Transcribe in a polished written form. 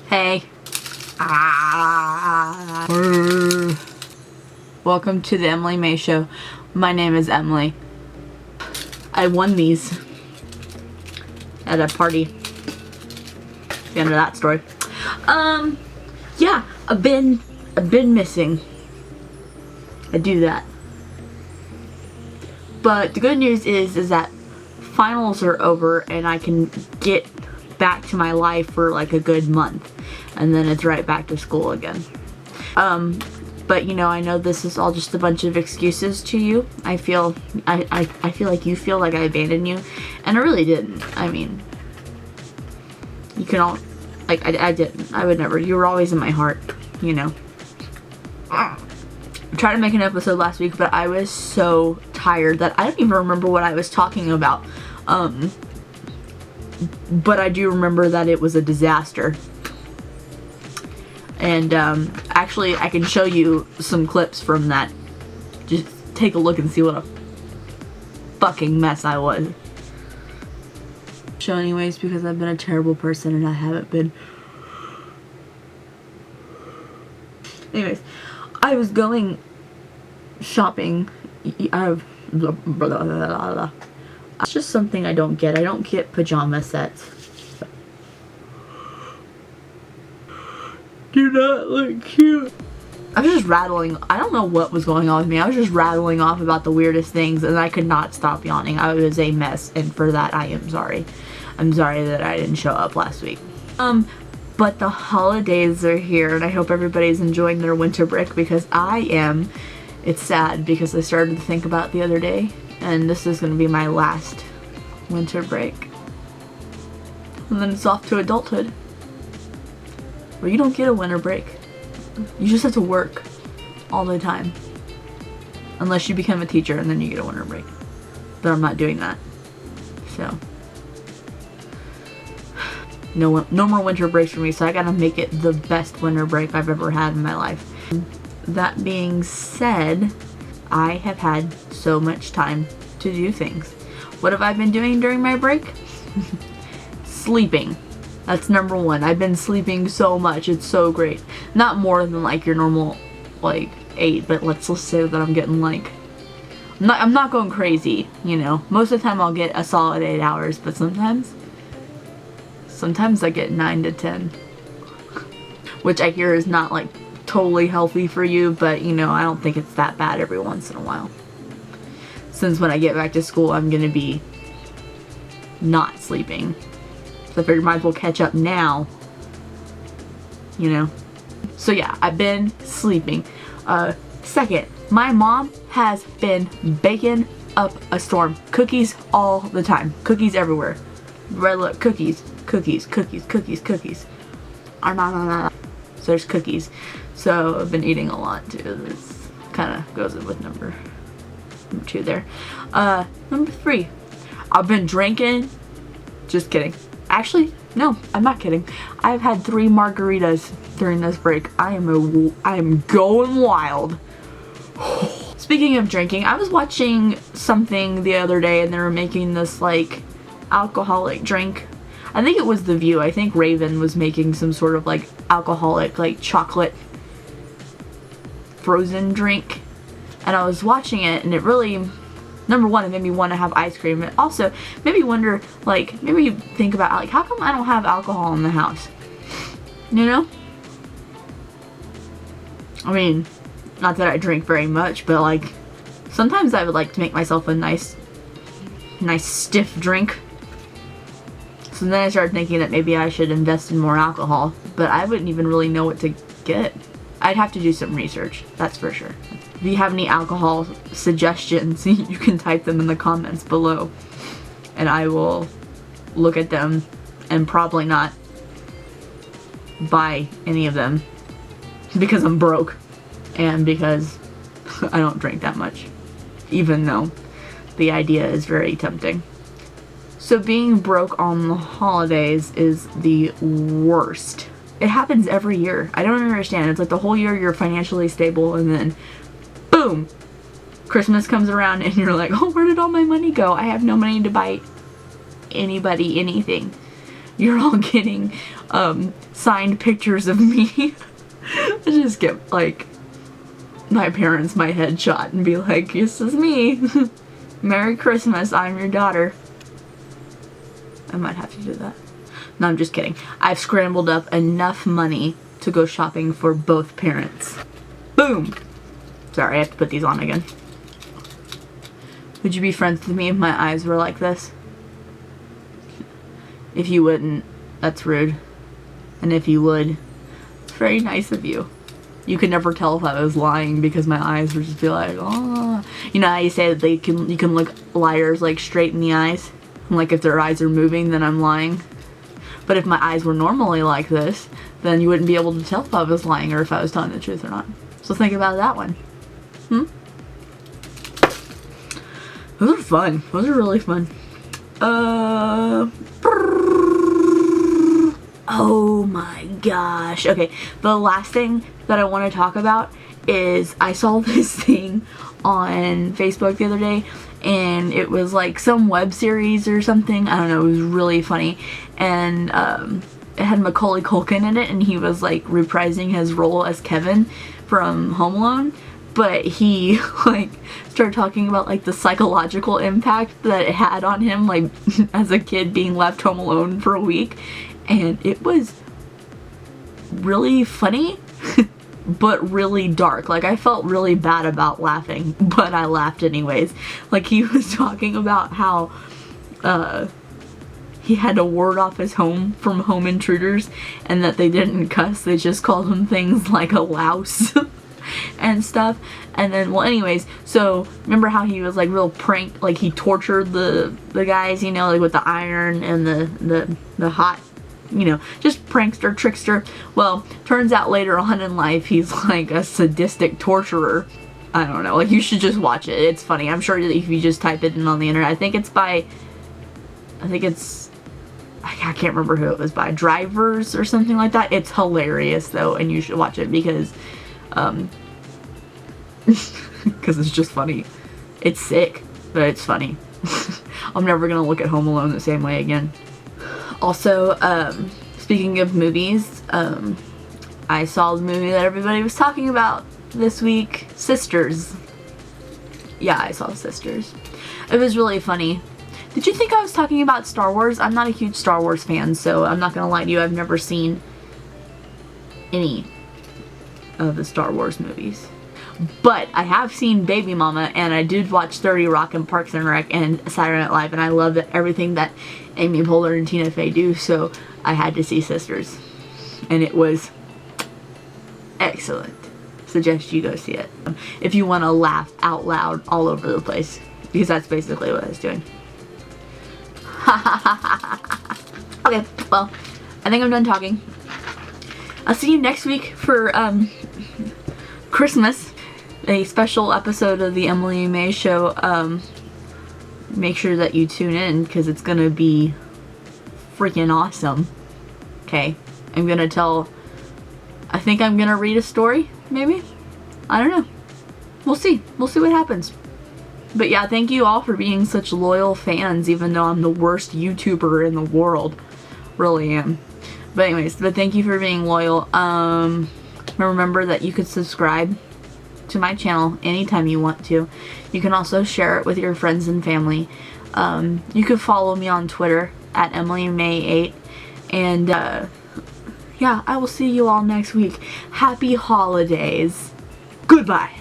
Hey. Welcome to the Emily May Show. My name is Emily. I won these at a party. The end of that story. Yeah, I've been missing. I do that. But the good news is that finals are over and I can get back to my life for like a good month, and then it's right back to school again. But you know, I know this is all just a bunch of excuses to you. I feel like you feel like I abandoned you, and I really didn't. I mean, you can all, like, I didn't. I would never. You were always in my heart, you know. I tried to make an episode last week, but I was so tired that I don't even remember what I was talking about. But I do remember that it was a disaster. And actually I can show you some clips from that. Just take a look and see what a fucking mess I was. Show anyways, because I've been a terrible person and I haven't been. Anyways, I was going shopping. It's just something I don't get. I don't get pajama sets. Do not look cute. I was just rattling. I don't know what was going on with me. I was just rattling off about the weirdest things and I could not stop yawning. I was a mess, and for that I am sorry. I'm sorry that I didn't show up last week. But the holidays are here and I hope everybody's enjoying their winter break, because I am. It's sad because I started to think about it the other day, and this is going to be my last winter break. And then it's off to adulthood, where you don't get a winter break. You just have to work all the time. Unless you become a teacher and then you get a winter break. But I'm not doing that. So no more winter breaks for me, so I gotta make it the best winter break I've ever had in my life. That being said, I have had so much time to do things. What have I been doing during my break? Sleeping. That's number one. I've been sleeping so much. It's so great. Not more than like your normal like 8, but let's just say that I'm getting like, I'm not going crazy, you know. Most of the time I'll get a solid 8 hours, but sometimes I get 9 to 10. Which I hear is not like totally healthy for you, but you know, I don't think it's that bad every once in a while. Since when I get back to school, I'm gonna be not sleeping. So I figured might as well catch up now, you know. So yeah, I've been sleeping. Second, my mom has been baking up a storm. Cookies all the time. Cookies everywhere. Red look, cookies. So there's cookies. So I've been eating a lot too. This kind of goes in with number 2 there. Number 3, I've been drinking. Just kidding. Actually, no, I'm not kidding. I've had 3 margaritas during this break. I am going wild. Speaking of drinking, I was watching something the other day and they were making this like alcoholic drink. I think it was The View. I think Raven was making some sort of like alcoholic, like chocolate frozen drink. And I was watching it and it really, number one, it made me want to have ice cream. It also made me wonder, like, maybe think about, like, how come I don't have alcohol in the house? You know? I mean, not that I drink very much, but like, sometimes I would like to make myself a nice stiff drink. So then I started thinking that maybe I should invest in more alcohol, but I wouldn't even really know what to get. I'd have to do some research, that's for sure. If you have any alcohol suggestions, you can type them in the comments below, and I will look at them and probably not buy any of them because I'm broke and because I don't drink that much, even though the idea is very tempting. So being broke on the holidays is the worst. It happens every year. I don't understand. It's like the whole year you're financially stable and then boom, Christmas comes around and you're like, oh, where did all my money go? I have no money to buy anybody anything. you're all getting signed pictures of me. I just get like my parents my headshot and be like, this is me. Merry Christmas, I'm your daughter. I might have to do that. No, I'm just kidding. I've scrambled up enough money to go shopping for both parents. Boom! Sorry, I have to put these on again. Would you be friends with me if my eyes were like this? If you wouldn't, that's rude. And if you would, it's very nice of you. You could never tell if I was lying because my eyes would just be like, oh. You know how you say that you can look liars like straight in the eyes? And like if their eyes are moving, then I'm lying. But if my eyes were normally like this, then you wouldn't be able to tell if I was lying or if I was telling the truth or not. So think about that one. Those are fun. Those are really fun. Oh my gosh. Okay, the last thing that I want to talk about is I saw this thing on Facebook the other day, and it was like some web series or something. I don't know, it was really funny. And it had Macaulay Culkin in it, and he was like reprising his role as Kevin from Home Alone. But he like started talking about like the psychological impact that it had on him, like as a kid being left home alone for a week. And it was really funny, but really dark. Like I felt really bad about laughing, but I laughed anyways. Like he was talking about how he had to ward off his home from home intruders, and that they didn't cuss, they just called him things like a louse. And stuff. And then, well, anyways, so remember how he was like real prank, like he tortured the guys, you know, like with the iron and the hot, you know, just prankster, trickster. Well, turns out later on in life he's like a sadistic torturer. I don't know, like you should just watch it. It's funny. I'm sure that if you just type it in on the internet, I can't remember who it was by, Drivers or something like that. It's hilarious though, and you should watch it because because it's just funny. It's sick, but it's funny. I'm never gonna look at Home Alone the same way again. Also, speaking of movies, I saw the movie that everybody was talking about this week, Sisters. Yeah, I saw Sisters. It was really funny. Did you think I was talking about Star Wars? I'm not a huge Star Wars fan, so I'm not gonna lie to you, I've never seen any of the Star Wars movies. But I have seen Baby Mama, and I did watch 30 Rock and Parks and Rec and Saturday Night Live, and I love everything that Amy Poehler and Tina Fey do, so I had to see Sisters. And it was excellent. Suggest you go see it. If you want to laugh out loud all over the place, because that's basically what I was doing. Okay, well, I think I'm done talking. I'll see you next week for Christmas, a special episode of the Emily and May Show. Make sure that you tune in because it's gonna be freaking awesome. Okay, I think I'm gonna read a story, maybe? I don't know. We'll see. We'll see what happens. But yeah, thank you all for being such loyal fans, even though I'm the worst YouTuber in the world. Really am. But anyways, thank you for being loyal. Remember that you could subscribe to my channel anytime you want to. You can also share it with your friends and family. You can follow me on Twitter at EmilyMay8. And yeah, I will see you all next week. Happy holidays. Goodbye.